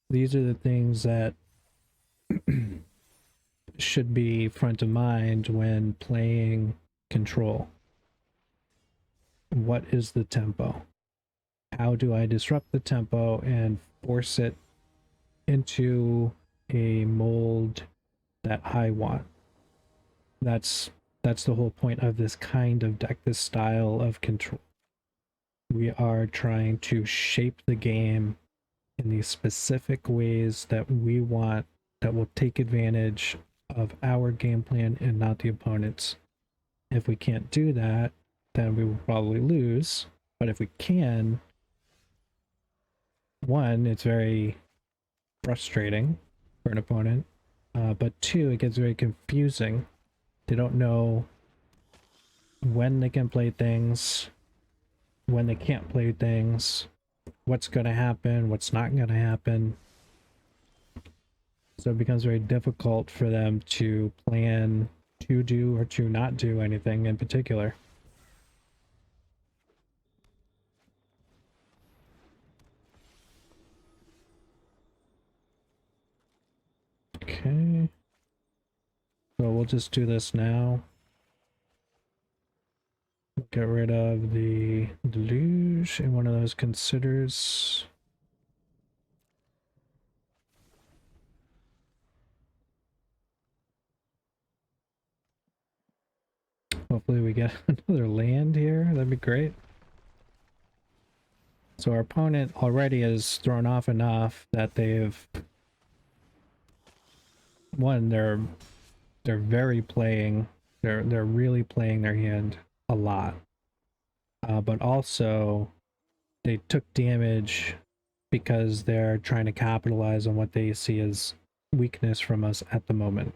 these are the things that should be front of mind when playing Control. What is the tempo? How do I disrupt the tempo and force it into a mold that I want? That's the whole point of this kind of deck, this style of Control. We are trying to shape the game in these specific ways that we want, that will take advantage of our game plan and not the opponent's. If we can't do that, then we will probably lose. But if we can, one, it's very frustrating for an opponent. But two, it gets very confusing. They don't know when they can play things, when they can't play things, what's going to happen, what's not going to happen. So it becomes very difficult for them to plan to do or to not do anything in particular. Okay. So we'll just do this now. Get rid of the deluge and one of those considers. Hopefully we get another land here. That'd be great. So our opponent already has thrown off enough that they've they're very playing. They're really playing their hand a lot. But also they took damage because they're trying to capitalize on what they see as weakness from us at the moment,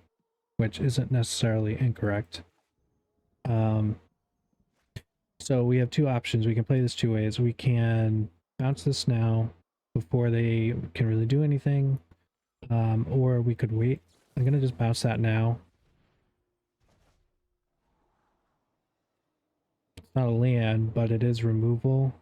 which isn't necessarily incorrect. So we have two options. We can play this two ways. We can bounce this now before they can really do anything, or we could wait. I'm gonna just bounce that now. It's not a land, but it is removal.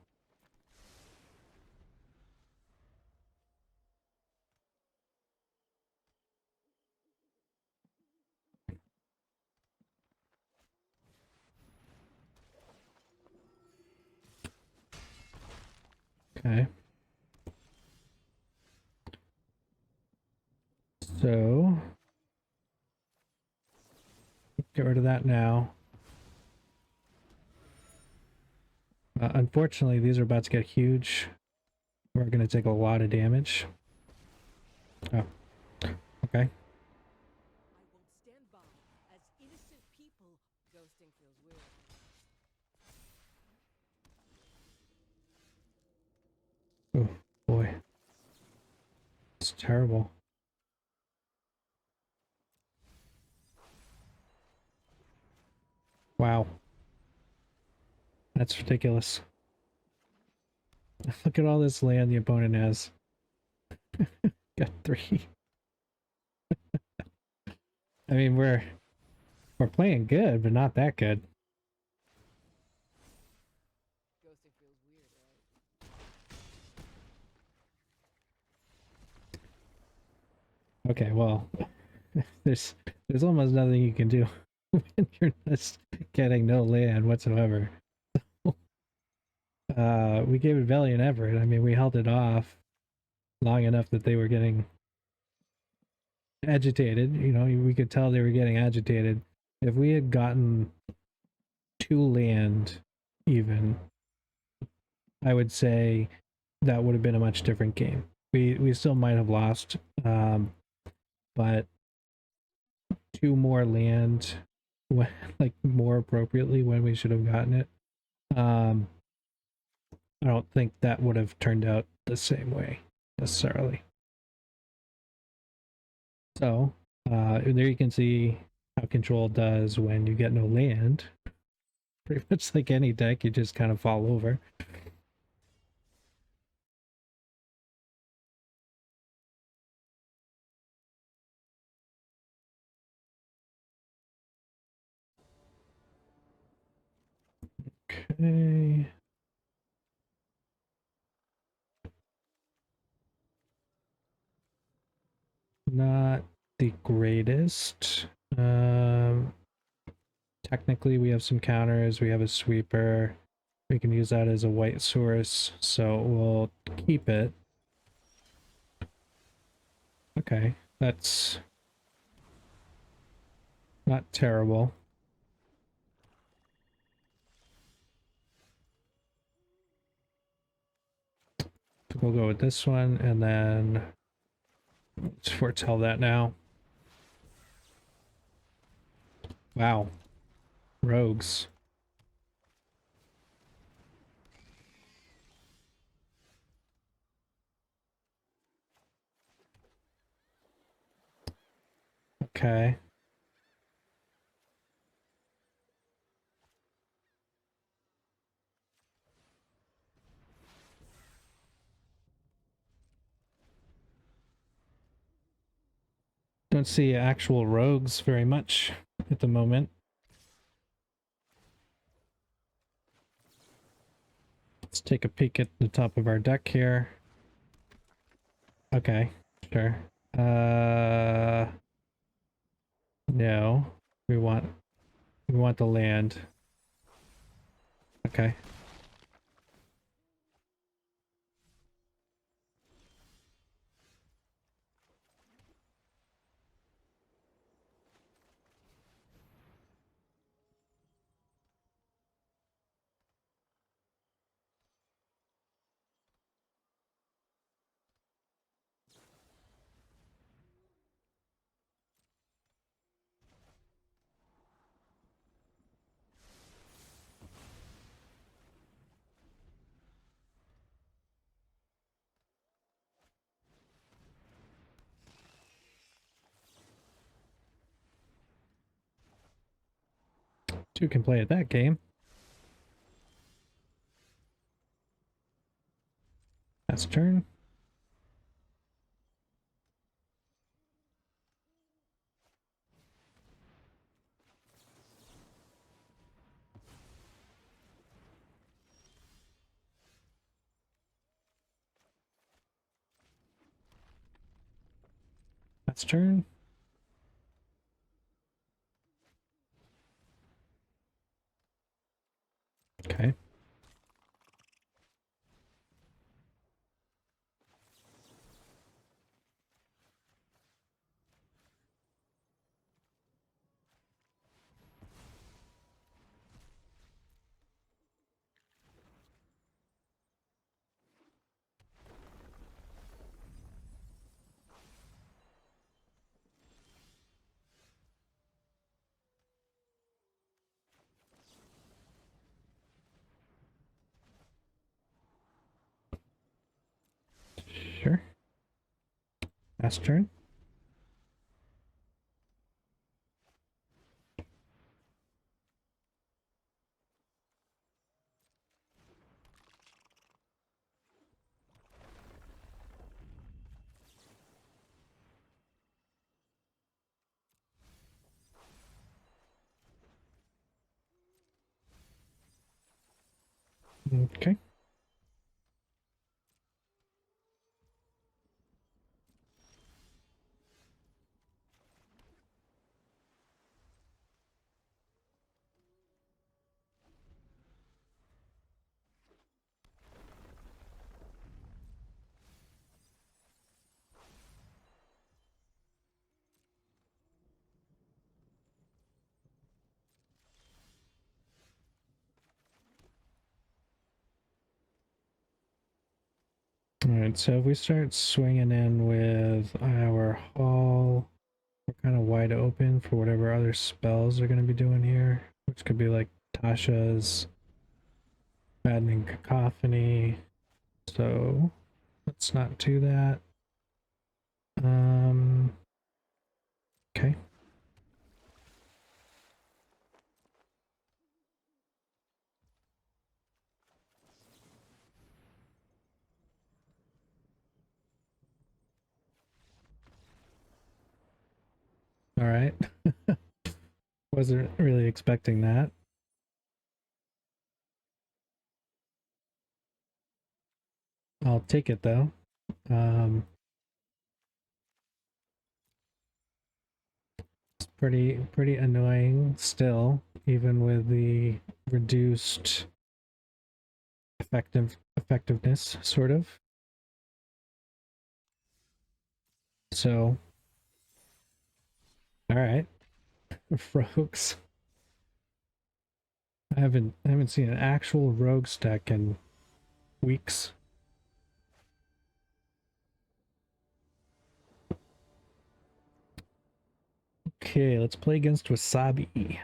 Okay. So get rid of that now. Unfortunately, these are about to get huge. We're going to take a lot of damage. Oh, okay. Oh, boy. It's terrible. Wow. That's ridiculous. Look at all this land the opponent has. Got 3. I mean, we're playing good, but not that good. Okay, well, there's almost nothing you can do when you're just getting no land whatsoever. We gave it valiant effort. I mean, we held it off long enough that they were getting agitated. You know, we could tell they were getting agitated. If we had gotten 2 land even, I would say that would have been a much different game. We still might have lost, but 2 more land, like more appropriately when we should have gotten it. I don't think that would have turned out the same way necessarily. So there you can see how Control does when you get no land. Pretty much like any deck, you just kind of fall over. Okay. not the greatest. Technically, we have some counters. We have a sweeper. We can use that as a white source, so we'll keep it. Okay, that's not terrible. We'll go with this one, and then let's foretell that now. Wow. Rogues. Okay. Don't see actual rogues very much at the moment. Let's take a peek at the top of our deck here. Okay, sure. No. We want the land. Okay. Two can play at that game. That's turn. That's turn. Okay. Sure. Last turn. Okay. Alright, so if we start swinging in with our hall, we're kind of wide open for whatever other spells they're going to be doing here, which could be like Tasha's Maddening Cacophony. So let's not do that. Okay. All right. Wasn't really expecting that. I'll take it though. pretty annoying still, even with the reduced effectiveness, sort of. So, all right, rogues. I haven't seen an actual rogues deck in weeks. Okay, let's play against Wasabi.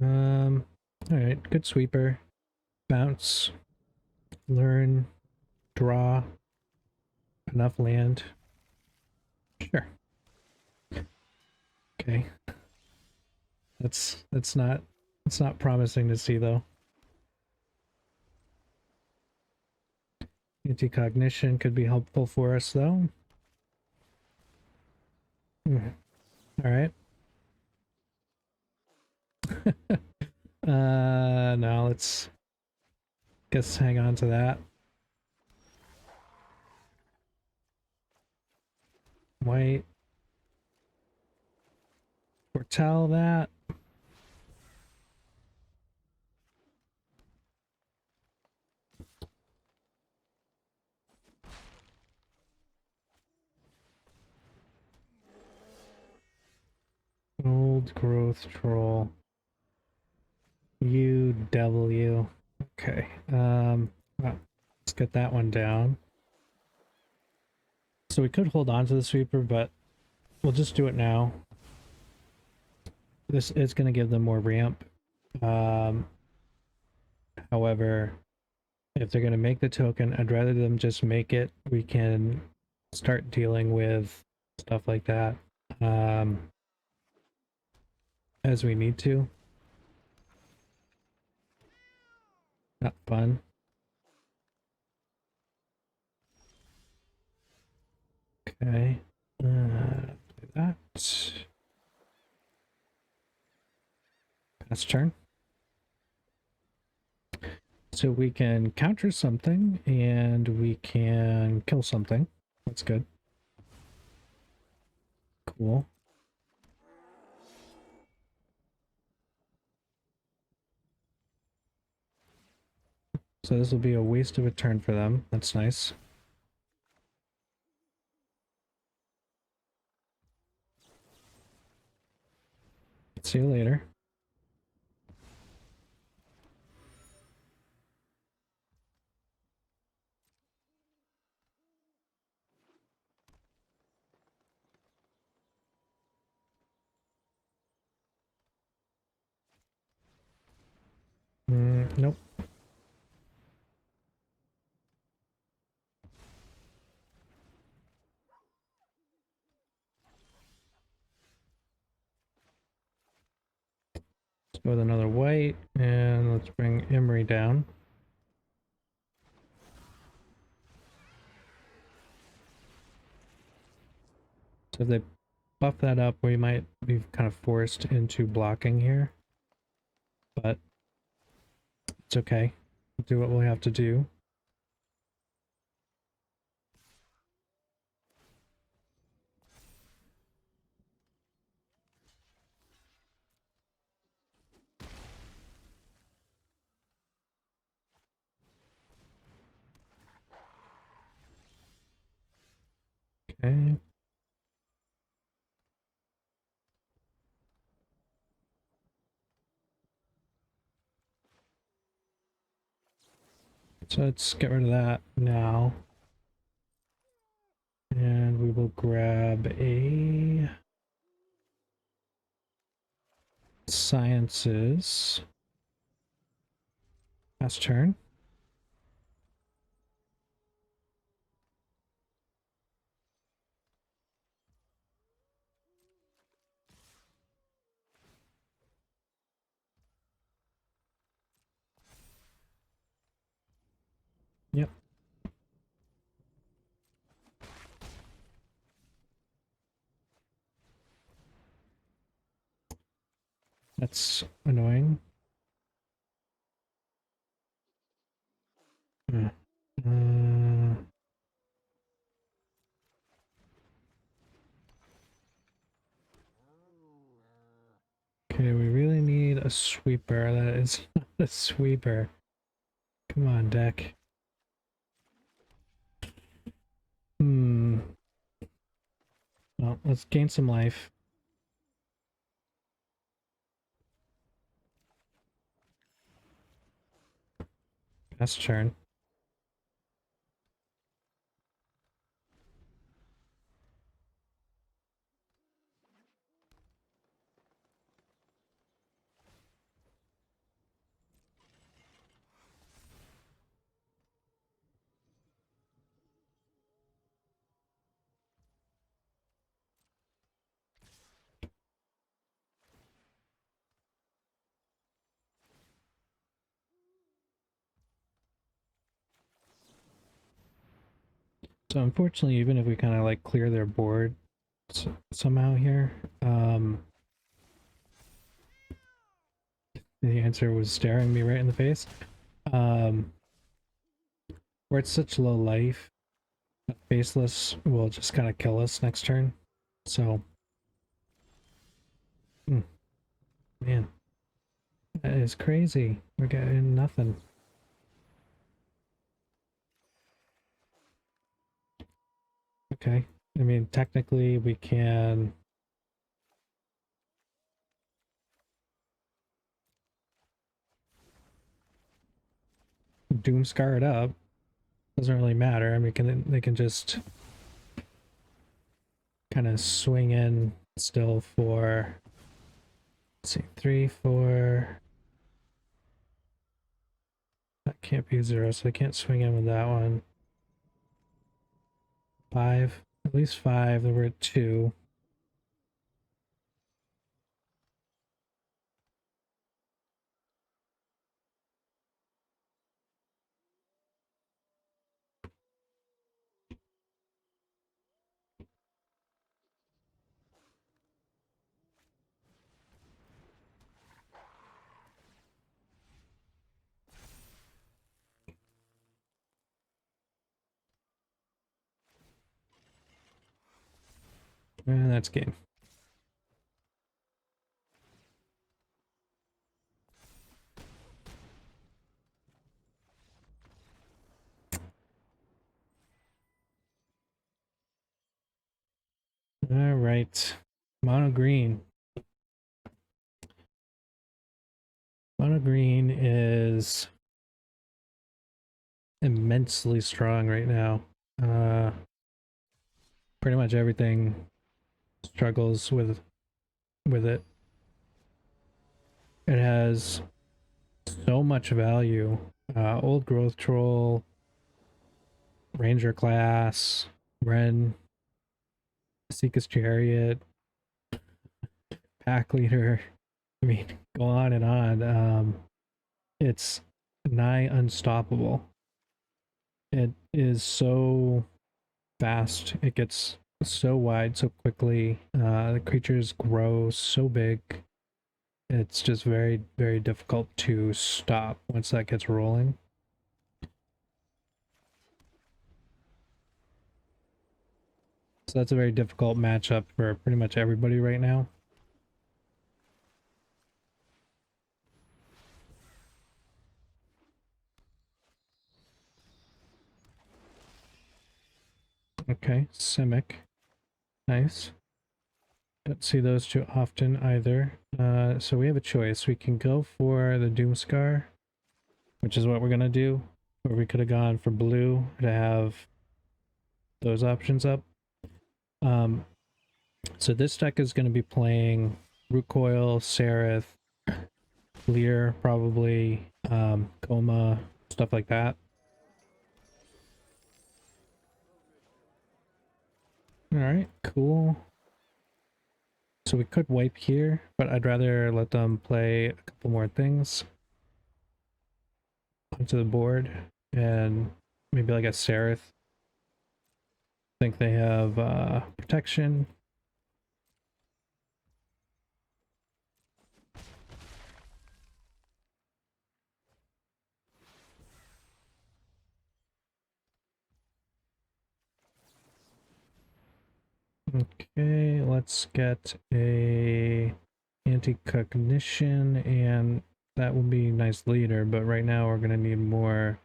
All right, good sweeper. Bounce, learn, draw, enough land. Sure. Okay. That's not it's not promising to see though. Anti-cognition could be helpful for us though. All right. No, let's guess hang on to that. White. Foretell that. Old growth troll. UW. Okay. Well, let's get that one down. So we could hold on to the sweeper, but we'll just do it now. This is going to give them more ramp. However, if they're going to make the token, I'd rather them just make it. We can start dealing with stuff like that as we need to. Not fun. Okay. Play that. Pass turn. So we can counter something and we can kill something. That's good. Cool. So this will be a waste of a turn for them. That's nice. See you later. Nope. Let's go with another white, and let's bring Emery down. So if they buff that up, we might be kind of forced into blocking here. But it's okay. We'll do what we have to do. Okay. So let's get rid of that now. And we will grab a Sciences. Last turn. Yep. That's annoying. a sweeper. That is not a sweeper. Come on, deck. Well, let's gain some life. Pass turn. So unfortunately, even if we kind of like clear their board somehow here, the answer was staring me right in the face. We're at such low life, Faceless will just kind of kill us next turn. So, man, that is crazy. We're getting nothing. Okay, I mean, technically we can Doomscar it up. Doesn't really matter. I mean, they can just kind of swing in still for, let's see, 3, 4. That can't be 0, so I can't swing in with that one. 5, at least 5. Then we're at 2. And that's game. All right, mono green. Mono green is immensely strong right now. Pretty much everything struggles with it. It has so much value. Old growth troll, ranger class, Wrenn, Seeker's chariot, pack leader. I mean, go on and on. It's nigh unstoppable. It is so fast. It gets so wide so quickly. The creatures grow so big. It's just very, very difficult to stop once that gets rolling. So that's a very difficult matchup for pretty much everybody right now. Okay, Simic. Nice. Don't see those too often either. So we have a choice. We can go for the Doomscar, which is what we're gonna do. Or we could have gone for blue to have those options up. So this deck is going to be playing Root Coil, Seraph, Leer, probably, Coma, stuff like that. Alright, cool. So we could wipe here, but I'd rather let them play a couple more things onto the board, and maybe like a Seraph. I think they have protection. Okay, let's get a anti-cognition, and that will be nice later, but right now we're going to need more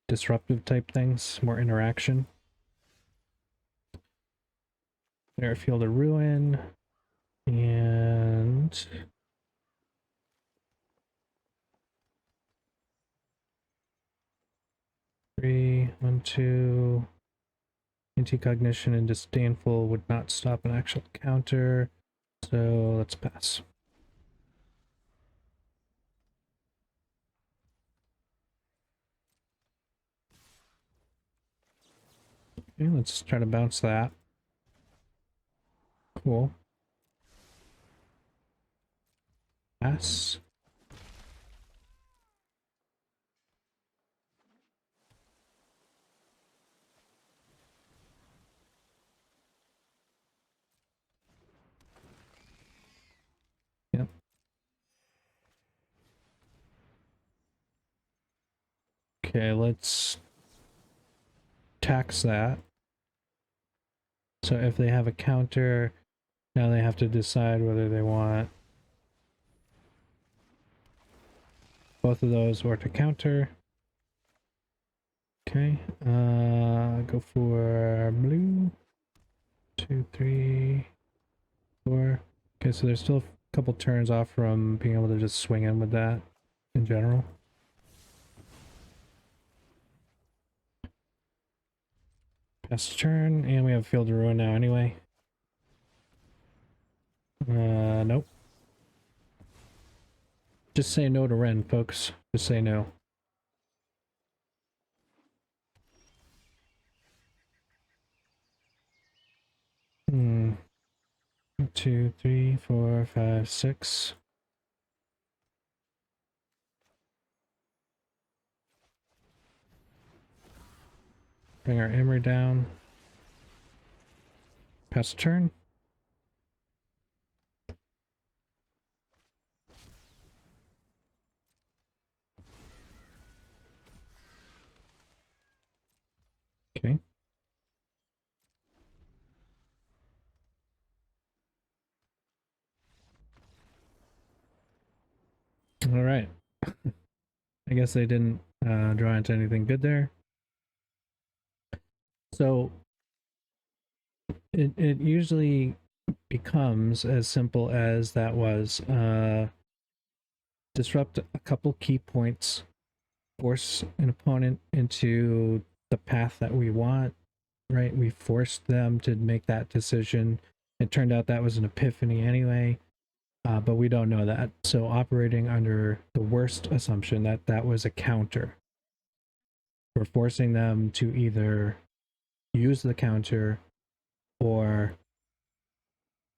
disruptive type things, more interaction. There, Field of Ruin, and three, 1, 2. Anti-cognition and disdainful would not stop an actual counter, so let's pass. Okay, let's try to bounce that. Cool. Pass. Yep. Okay, let's tax that. So if they have a counter, now they have to decide whether they want both of those or to counter. Okay, go for blue. 2, 3, 4. Okay, so there's still a couple turns off from being able to just swing in with that in general. Pass the turn, and we have Field of Ruin now anyway. Nope. Just say no to Wrenn, folks. Just say no. Hmm. 1, 2, 3, 4, 5, 6. Bring our Emery down. Pass the turn. Okay. All right. I guess they didn't draw into anything good there. So it usually becomes as simple as that was. Disrupt a couple key points, force an opponent into the path that we want, right? We forced them to make that decision. It turned out that was an epiphany anyway, but we don't know that. So operating under the worst assumption that that was a counter, we're forcing them to either use the counter or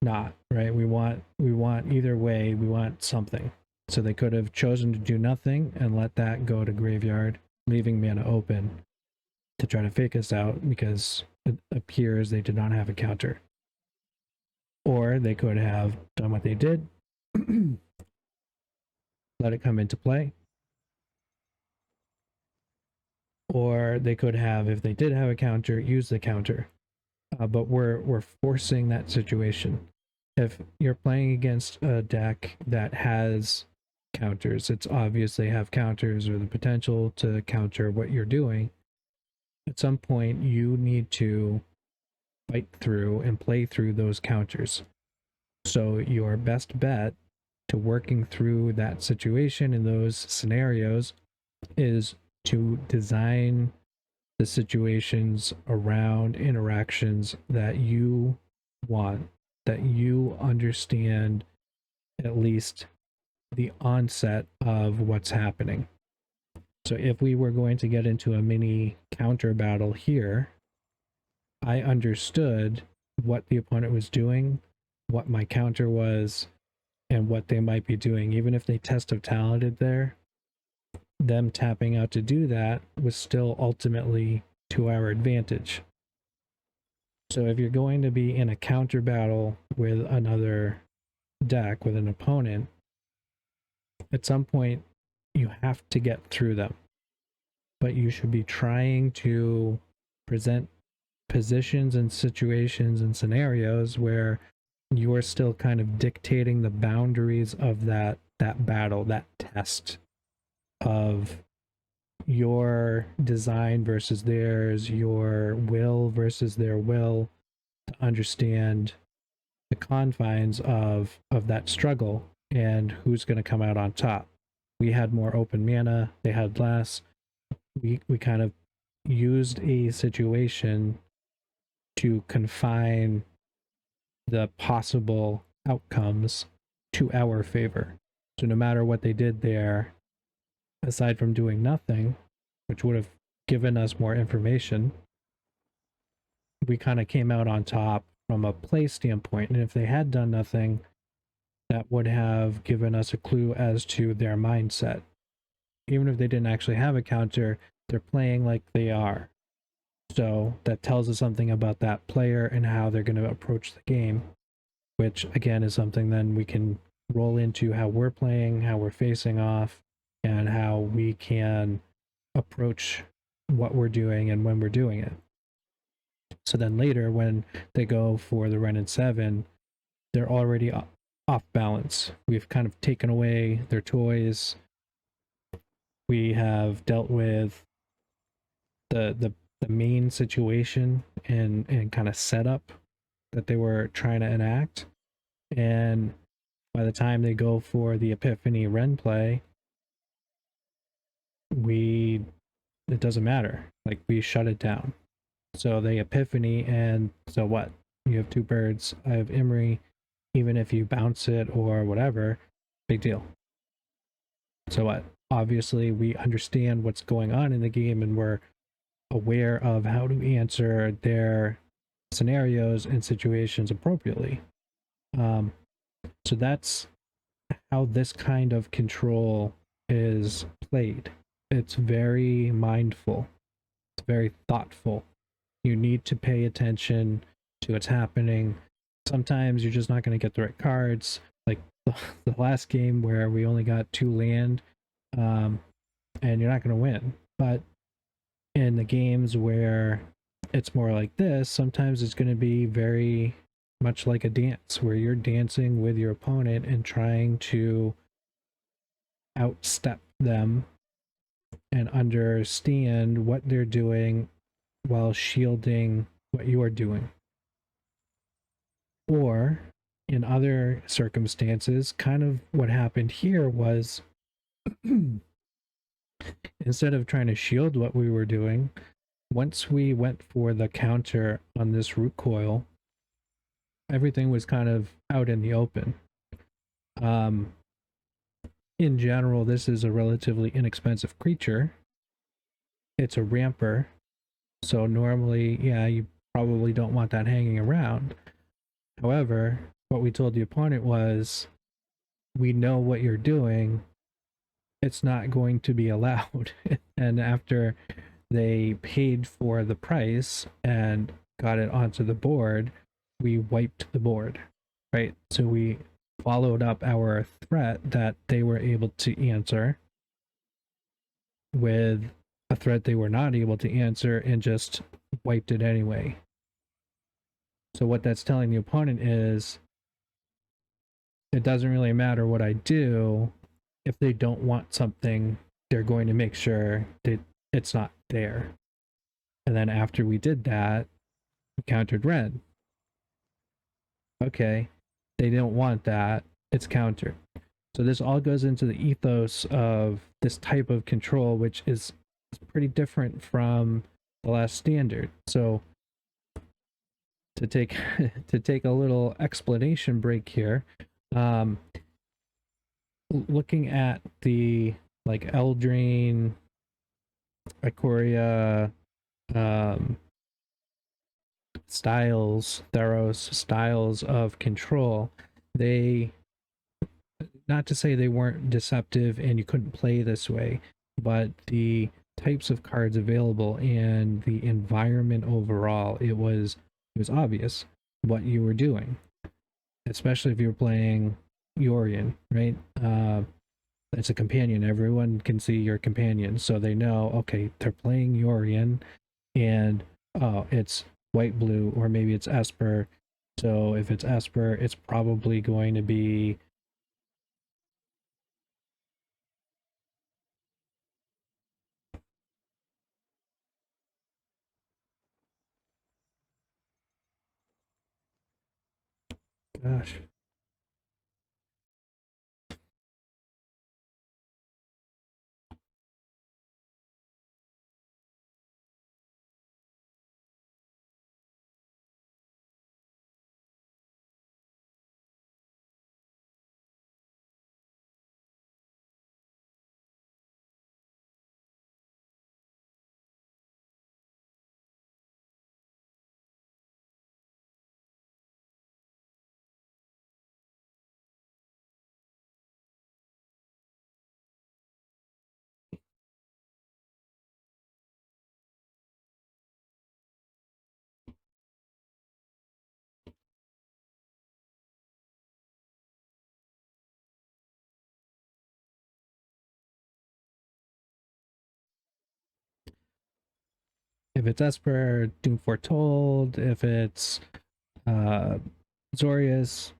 not, right? We want either way, we want something. So they could have chosen to do nothing and let that go to graveyard, leaving mana open to try to fake us out because it appears they did not have a counter. Or they could have done what they did, let it come into play. Or they could have, if they did have a counter, use the counter. But we're forcing that situation. If you're playing against a deck that has counters, it's obvious they have counters or the potential to counter what you're doing. At some point, you need to fight through and play through those counters. So your best bet to working through that situation in those scenarios is to design the situations around interactions that you want, that you understand at least the onset of what's happening. So if we were going to get into a mini counter battle here, I understood what the opponent was doing, what my counter was, and what they might be doing. Even if they test of talented there, them tapping out to do that was still ultimately to our advantage. So if you're going to be in a counter battle with another deck, with an opponent, at some point you have to get through them. But you should be trying to present positions and situations and scenarios where you're still kind of dictating the boundaries of that battle, that test of your design versus theirs, your will versus their will, to understand the confines of that struggle and who's going to come out on top. We had more open mana, they had less. We kind of used a situation to confine the possible outcomes to our favor. So no matter what they did there, aside from doing nothing, which would have given us more information, we kind of came out on top from a play standpoint. And if they had done nothing, that would have given us a clue as to their mindset. Even if they didn't actually have a counter, they're playing like they are. So that tells us something about that player and how they're going to approach the game, which again is something then we can roll into how we're playing, how we're facing off, and how we can approach what we're doing and when we're doing it. So then later, when they go for the Wrenn and 7, they're already off balance. We've kind of taken away their toys. We have dealt with the main situation and kind of setup that they were trying to enact. And by the time they go for the Epiphany Wrenn play, it doesn't matter. Like, we shut it down. So they Epiphany, and so what? You have two birds. I have Imri. Even if you bounce it or whatever, big deal. So what? Obviously, we understand what's going on in the game, and we're aware of how to answer their scenarios and situations appropriately. So that's how this kind of control is played. It's very mindful. It's very thoughtful. You need to pay attention to what's happening. Sometimes you're just not going to get the right cards. Like the last game where we only got 2 land, and you're not going to win. But in the games where it's more like this, sometimes it's going to be very much like a dance, where you're dancing with your opponent and trying to outstep them and understand what they're doing while shielding what you are doing. Or in other circumstances, kind of what happened here was instead of trying to shield what we were doing, once we went for the counter on this root coil, everything was kind of out in the open. In general, this is a relatively inexpensive creature. It's a ramper, so normally, yeah, you probably don't want that hanging around. However, what we told the opponent was, we know what you're doing. It's not going to be allowed. And after they paid for the price and got it onto the board, we wiped the board, right? So we followed up our threat that they were able to answer with a threat they were not able to answer and just wiped it anyway. So what that's telling the opponent is, it doesn't really matter what I do. If they don't want something, they're going to make sure that it's not there. And then after we did that, we countered Wrenn. Okay, they don't want that, it's countered. So this all goes into the ethos of this type of control, which is pretty different from the last standard. So to take a little explanation break here, looking at the like Eldraine, Ikoria, styles, Theros styles of control, they, not to say they weren't deceptive and you couldn't play this way, but the types of cards available and the environment overall, it was obvious what you were doing, especially if you were playing Yorion, right? It's a companion. Everyone can see your companion, so they know, okay, they're playing Yorion, and oh, it's white blue, or maybe it's Esper, So if it's Esper, it's probably going to be gosh. If it's Esper, Doom Foretold. If it's uh, Azorius,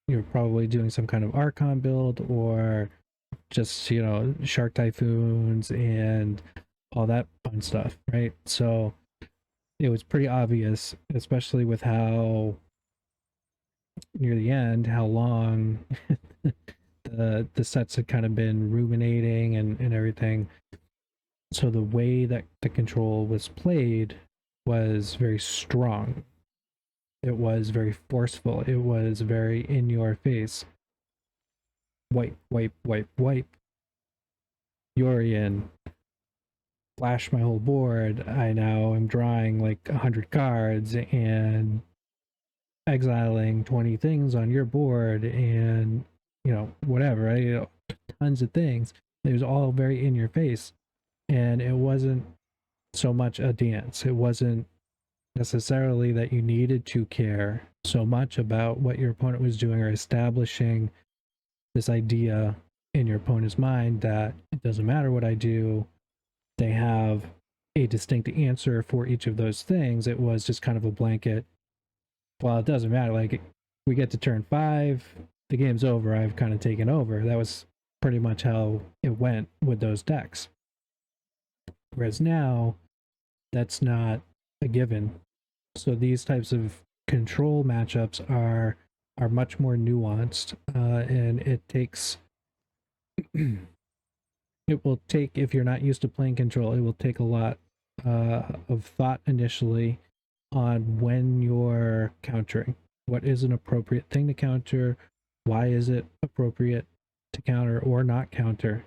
you're probably doing some kind of Archon build or just, Shark Typhoons and all that fun stuff, right? So it was pretty obvious, especially with how near the end, how long the sets had kind of been ruminating and everything. So the way that the control was played was very strong. It was very forceful. It was very in your face. Wipe, wipe, wipe, wipe. Yorian. Flash my whole board. I now am drawing like 100 cards and exiling 20 things on your board and, whatever, right? Tons of things. It was all very in your face. And it wasn't so much a dance. It wasn't necessarily that you needed to care so much about what your opponent was doing or establishing this idea in your opponent's mind that it doesn't matter what I do, they have a distinct answer for each of those things. It was just kind of a blanket, well, it doesn't matter. Like, we get to turn 5, the game's over, I've kind of taken over. That was pretty much how it went with those decks. Whereas now, that's not a given. So these types of control matchups are much more nuanced, and it takes it will take, if you're not used to playing control, it will take a lot of thought initially on when you're countering. What is an appropriate thing to counter? Why is it appropriate to counter or not counter?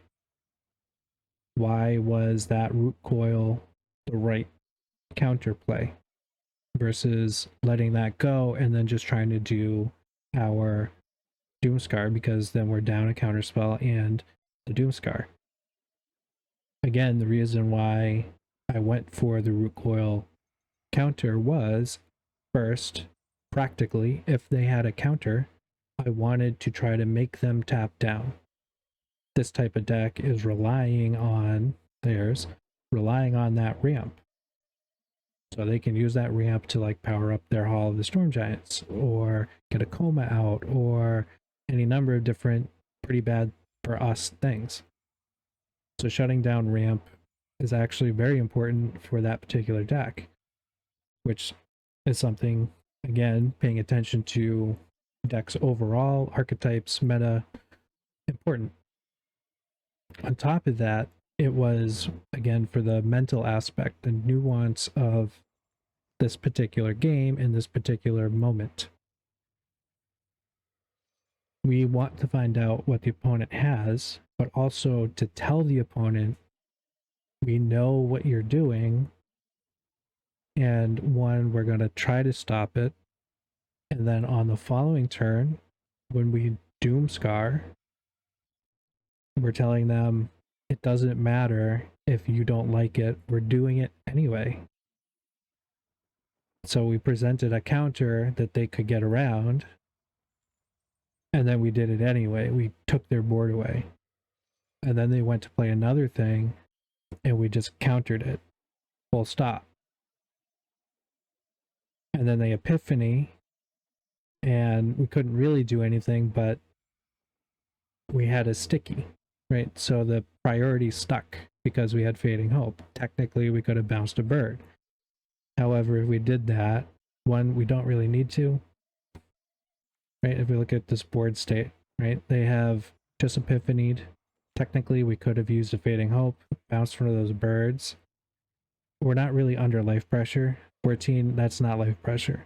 Why was that root coil the right counterplay versus letting that go and then just trying to do our Doomscar, because then we're down a counterspell and the Doomscar. Again, the reason why I went for the root coil counter was, first, practically, if they had a counter, I wanted to try to make them tap down. This type of deck is relying on that ramp. So they can use that ramp to like power up their Hall of the Storm Giants or get a coma out or any number of different pretty bad for us things. So shutting down ramp is actually very important for that particular deck, which is something, again, paying attention to decks overall, archetypes, meta, important. On top of that, it was, again, for the mental aspect, the nuance of this particular game in this particular moment. We want to find out what the opponent has, but also to tell the opponent, we know what you're doing, and one, we're going to try to stop it. And then on the following turn, when we Doomscar, we're telling them it doesn't matter if you don't like it, we're doing it anyway. So we presented a counter that they could get around, and then we did it anyway. We took their board away. And then they went to play another thing, and we just countered it. Full stop. And then they Epiphany, and we couldn't really do anything, but we had a sticky, right? So the priority stuck because we had Fading Hope. Technically, we could have bounced a bird. However, if we did that, one, we don't really need to, right? If we look at this board state, right? They have just Epiphanied. Technically, we could have used a Fading Hope, bounced one of those birds. We're not really under life pressure. 14, that's not life pressure.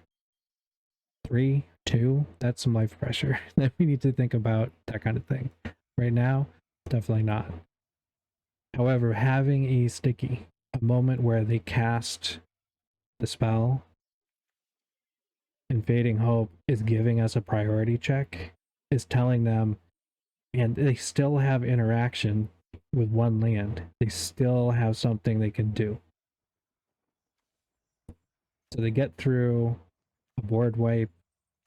3, 2, that's some life pressure that we need to think about, that kind of thing. Right now, definitely not. However, having a sticky, a moment where they cast the spell and Fading Hope is giving us a priority check, is telling them, and they still have interaction with one land. They still have something they can do. So they get through a board wipe,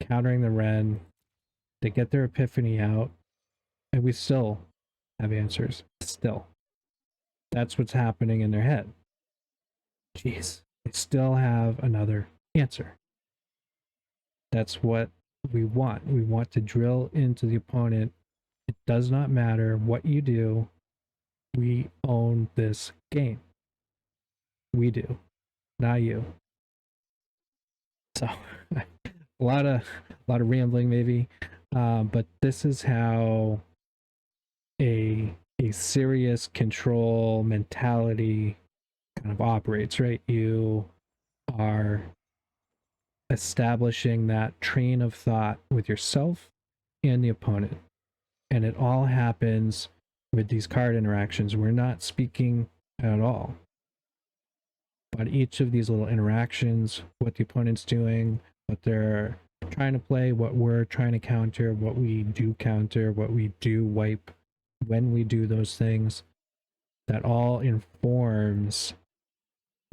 countering the Wrenn, they get their Epiphany out, and we still have answers. Still. That's what's happening in their head. Jeez. They still have another answer. That's what we want. We want to drill into the opponent. It does not matter what you do. We own this game. We do, not you. So a lot of rambling maybe, but this is how a serious control mentality kind of operates, right? You are establishing that train of thought with yourself and the opponent, and it all happens with these card interactions. We're not speaking at all, but each of these little interactions, what the opponent's doing, what they're trying to play, what we're trying to counter, what we do counter, what we do wipe, when we do those things, that all informs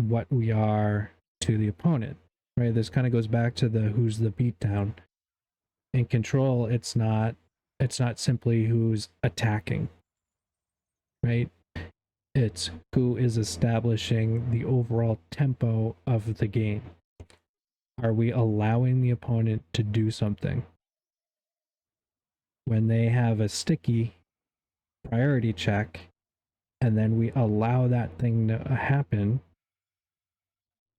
what we are to the opponent, right? This kind of goes back to the who's the beatdown. In control, it's not simply who's attacking, right? It's who is establishing the overall tempo of the game. Are we allowing the opponent to do something? When they have a sticky priority check, and then we allow that thing to happen,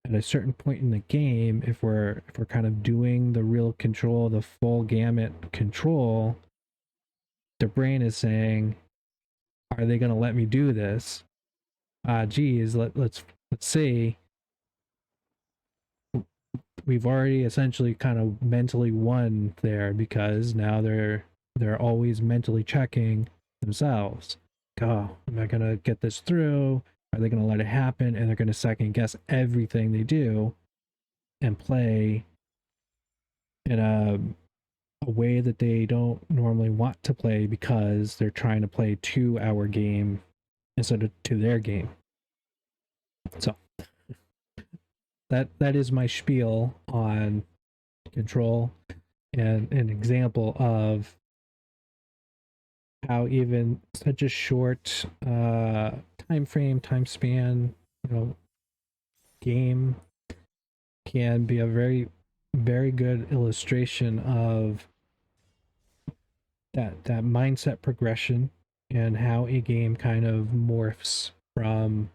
at a certain point in the game, if we're kind of doing the real control, the full gamut control, the brain is saying, are they going to let me do this? Geez, let's see. We've already essentially kind of mentally won there, because now they're always mentally checking themselves. Oh, am I going to get this through? Are they going to let it happen? And they're going to second guess everything they do and play in a way that they don't normally want to play, because they're trying to play to our game instead of to their game. So that is my spiel on control, and an example of how even such a short time span, game can be a very, very good illustration of that mindset progression, and how a game kind of morphs from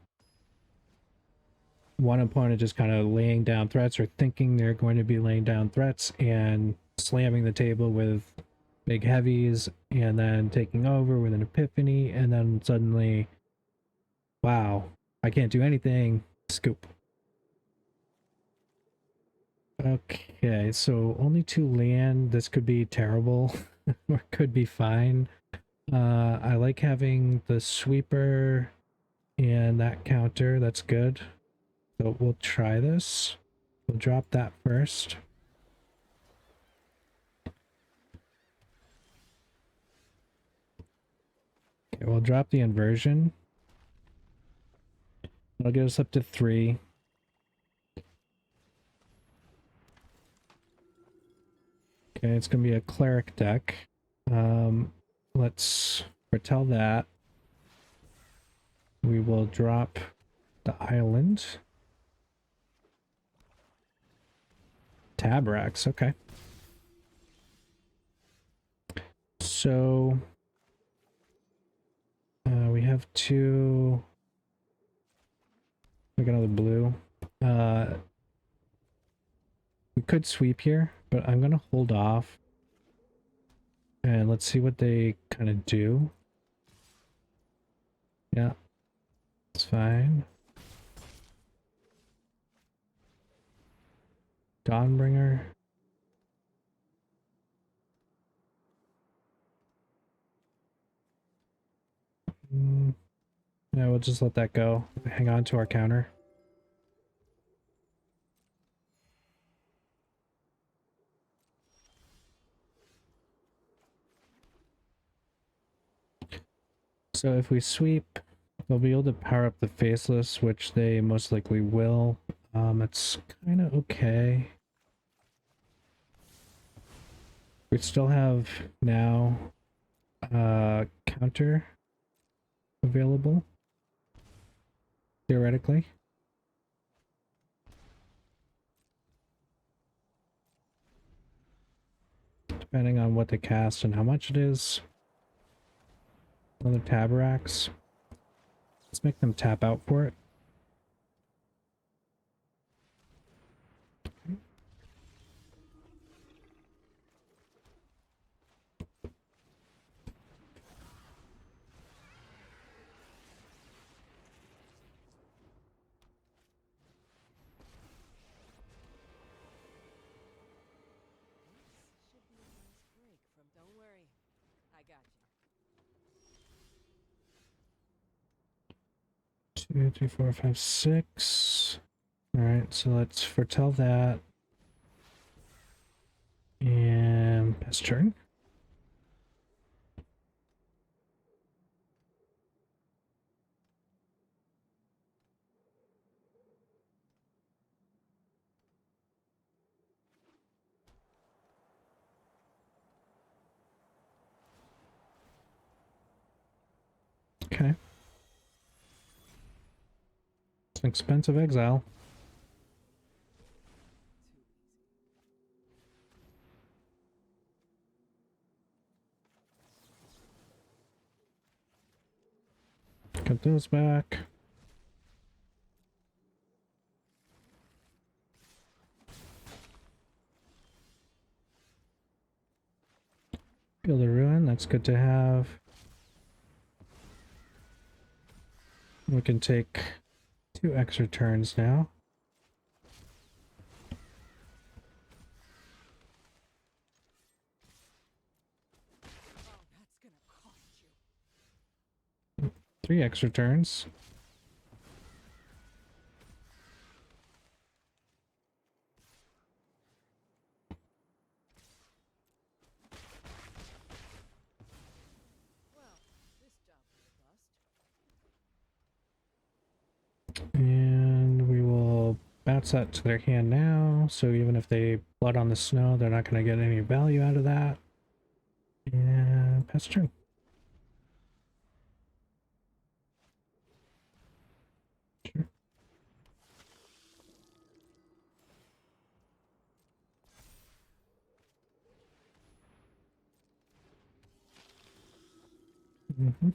one opponent just kind of laying down threats, or thinking they're going to be laying down threats and slamming the table with big heavies, and then taking over with an epiphany, and then suddenly, wow, I can't do anything, scoop. Okay, so only 2 land. This could be terrible or could be fine. I like having the sweeper and that counter. That's good. So we'll try this. We'll drop that first. Okay, we'll drop the inversion. That'll get us up to 3. Okay, it's going to be a cleric deck. Let's foretell that. We will drop the island. Tabrax, okay. so we have two. Like another blue. We could sweep here, but I'm gonna hold off. And let's see what they kind of do. Yeah, it's fine. Dawnbringer. Yeah, we'll just let that go. Hang on to our counter. So if we sweep, they'll be able to power up the Faceless, which they most likely will. It's kind of okay. We still have now counter available, theoretically. Depending on what they cast and how much it is. Another Tabaraks. Let's make them tap out for it. Two, three, four, five, six. Alright, so let's foretell that. And pass turn. Okay. It's an expensive exile. Cut those back. Build a ruin, that's good to have. We can take 2 extra turns now. Oh, 3 extra turns. And we will bounce that to their hand now, so even if they blood on the snow, they're not going to get any value out of that. And pass turn. Sure. Mm-hmm.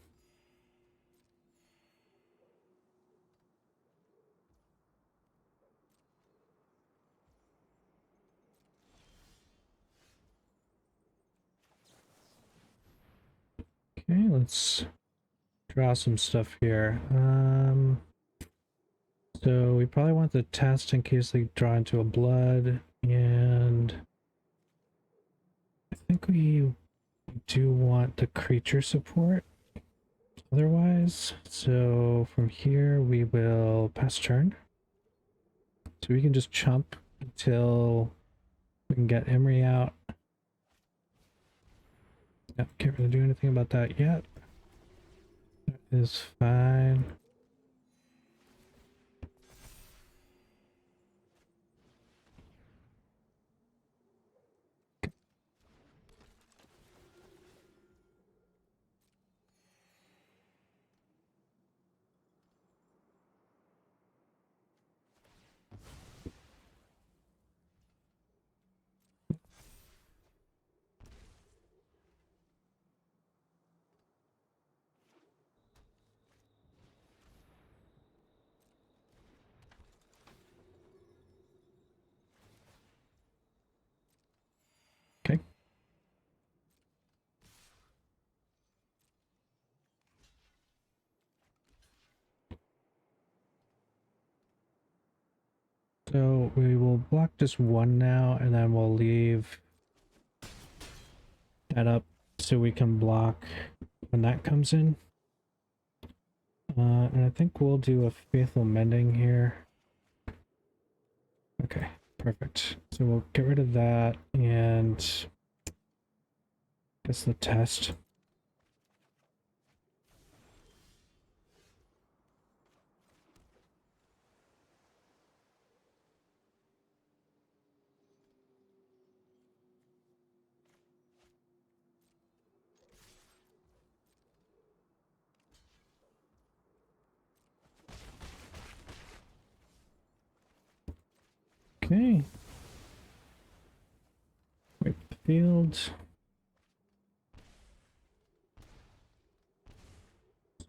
Okay, let's draw some stuff here. So we probably want the test in case they draw into a blood, and I think we do want the creature support otherwise. So from here we will pass turn. So we can just chump until we can get Emery out. Yep, can't really do anything about that yet. That is fine. So we will block just one now, and then we'll leave that up so we can block when that comes in. And I think we'll do a Faithful Mending here. Okay, perfect. So we'll get rid of that and guess the test. Okay. Wipe the field. So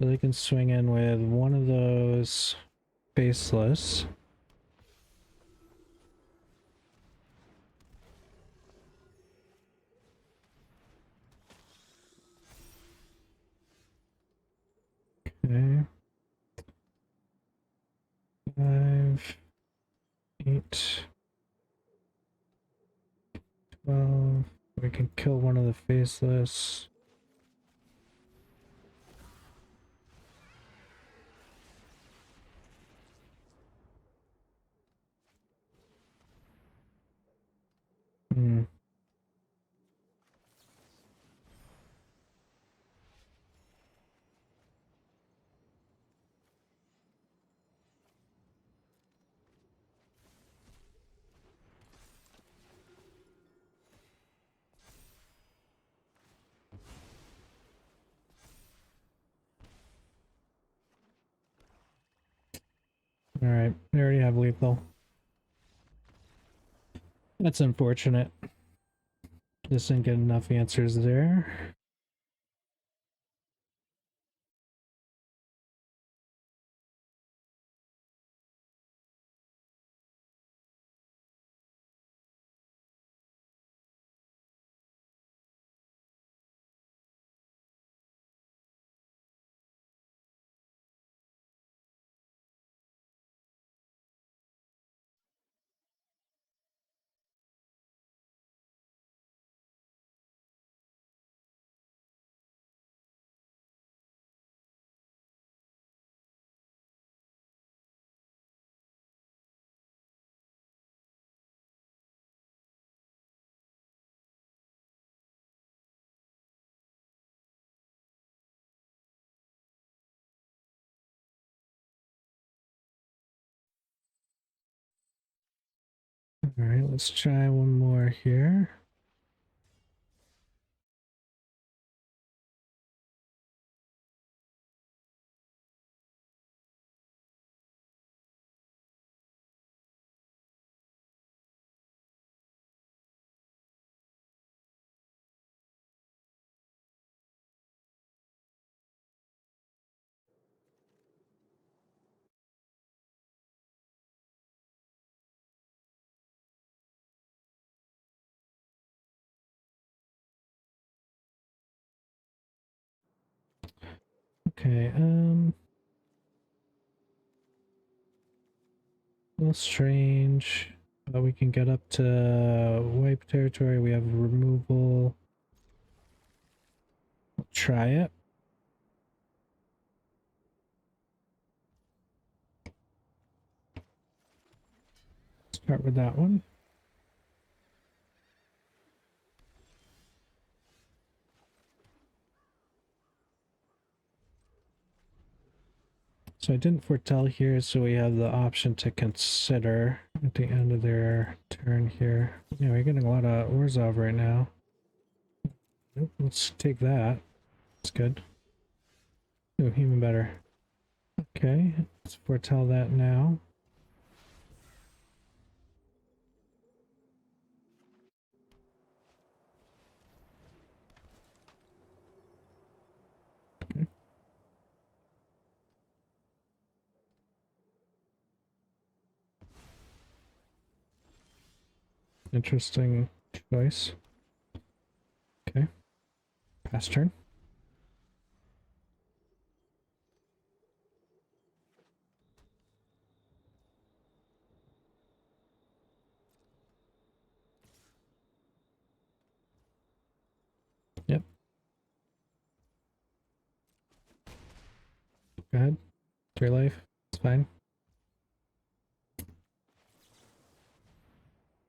they can swing in with one of those faceless. Okay. 5, 8, 12. We can kill one of the faceless. Hmm. Alright, they already have lethal. That's unfortunate. Just didn't get enough answers there. Alright, let's try one more here. Okay, a little strange, but we can get up to wipe territory. We have removal. We'll try it. Start with that one. So I didn't foretell here, so we have the option to consider at the end of their turn here. Yeah, we're getting a lot of Orzhov right now. Nope, let's take that. That's good. Oh, even better. Okay, let's foretell that now. Okay. Interesting choice. Okay. Pass turn. Go ahead. It's your life. It's fine.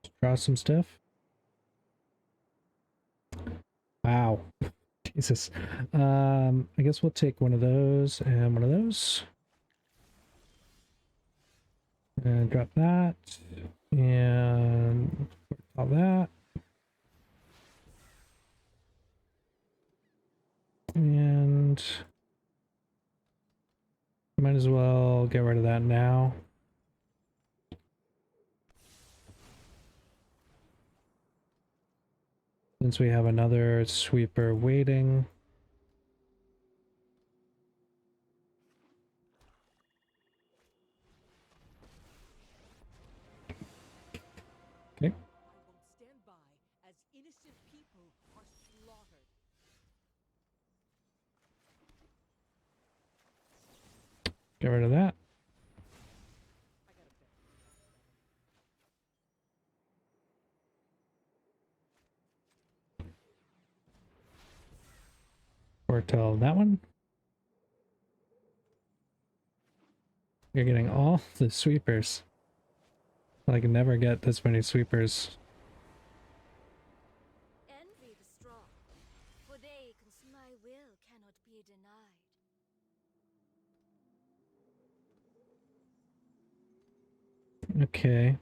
Just draw some stuff. Wow. Jesus. I guess we'll take one of those and one of those. And drop that. And all that. And might as well get rid of that now. Since we have another sweeper waiting. Okay. Get rid of that. Or tell that one. You're getting all the sweepers. I can never get this many sweepers. Envy the strong, for they my will cannot be denied. Okay.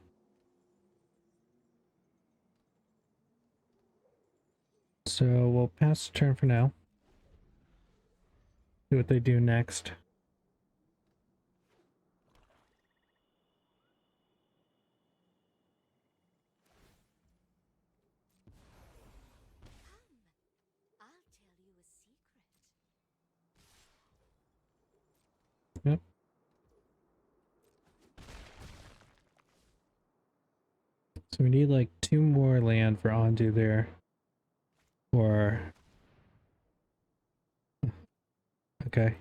So we'll pass the turn for now. See what they do next. I'll tell you a secret. Yep. So we need like 2 more land for undo there. Or... Okay.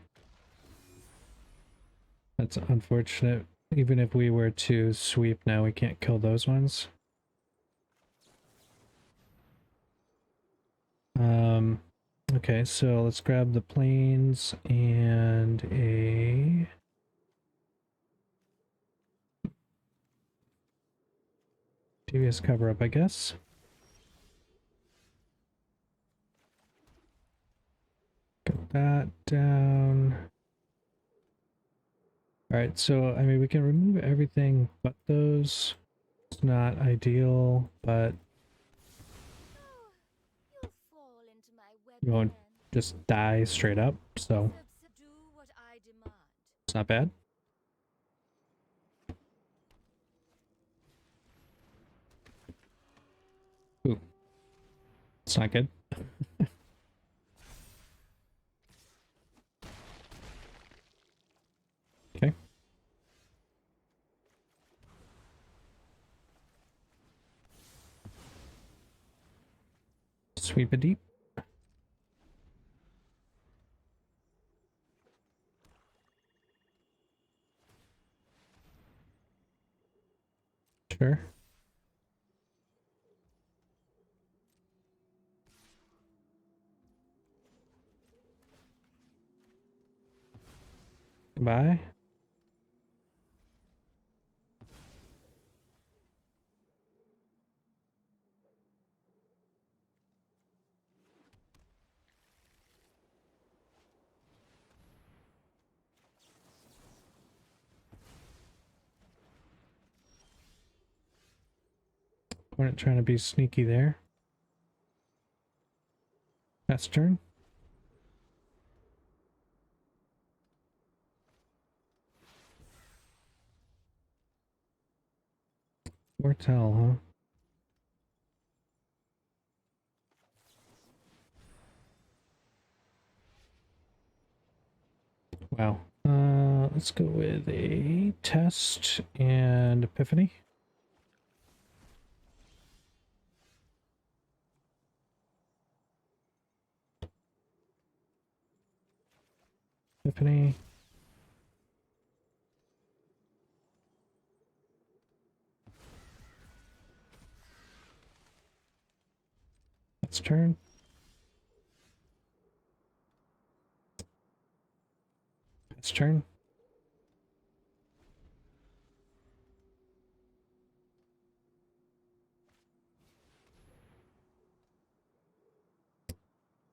That's unfortunate. Even if we were to sweep now, we can't kill those ones. Okay, so let's grab the plains and a... devious cover up, I guess. Get that down. Alright, so, I mean, we can remove everything but those. It's not ideal, but You'll fall into my web you won't again. just die straight up, so Do what I demand. it's not bad. Ooh. It's not good. Okay. Sweep it deep. Sure. Goodbye. Opponent trying to be sneaky there. That's turn. Mortel, huh? Wow. Let's go with a test and epiphany. Epiphany. That's turn. Its turn.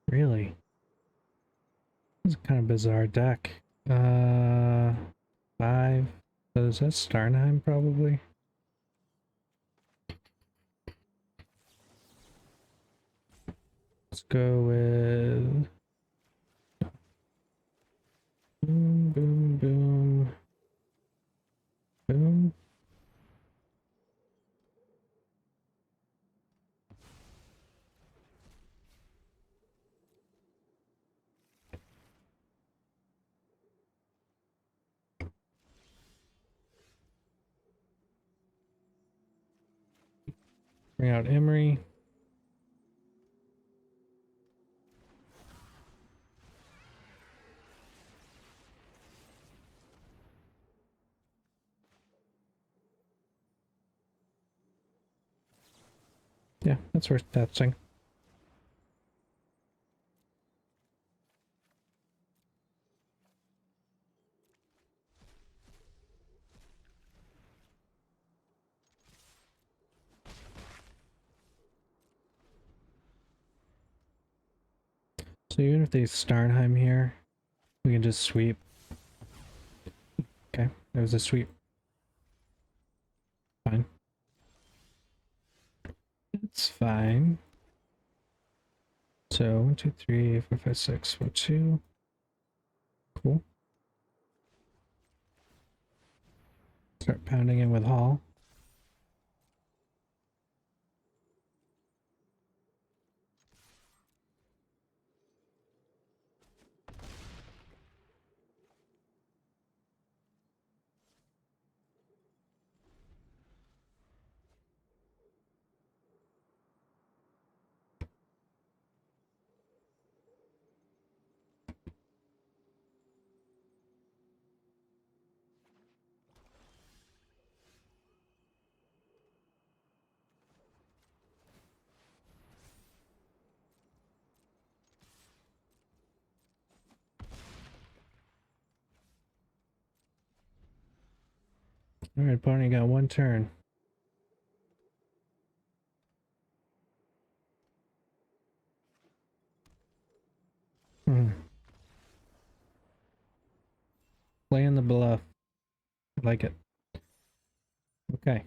Really? It's a kind of bizarre deck. 5. So is that Starnheim probably? Let's go with boom, boom, boom, boom. Bring out Emery. Yeah, that's worth testing. So even if they Starnheim here, we can just sweep. Okay, there was a sweep. Fine. It's fine. So 1, 2, 3, 4, 5, 6, 4, 2. Cool. Start pounding in with Hall. Alright, Barney got one turn. Playing the bluff. I like it. Okay.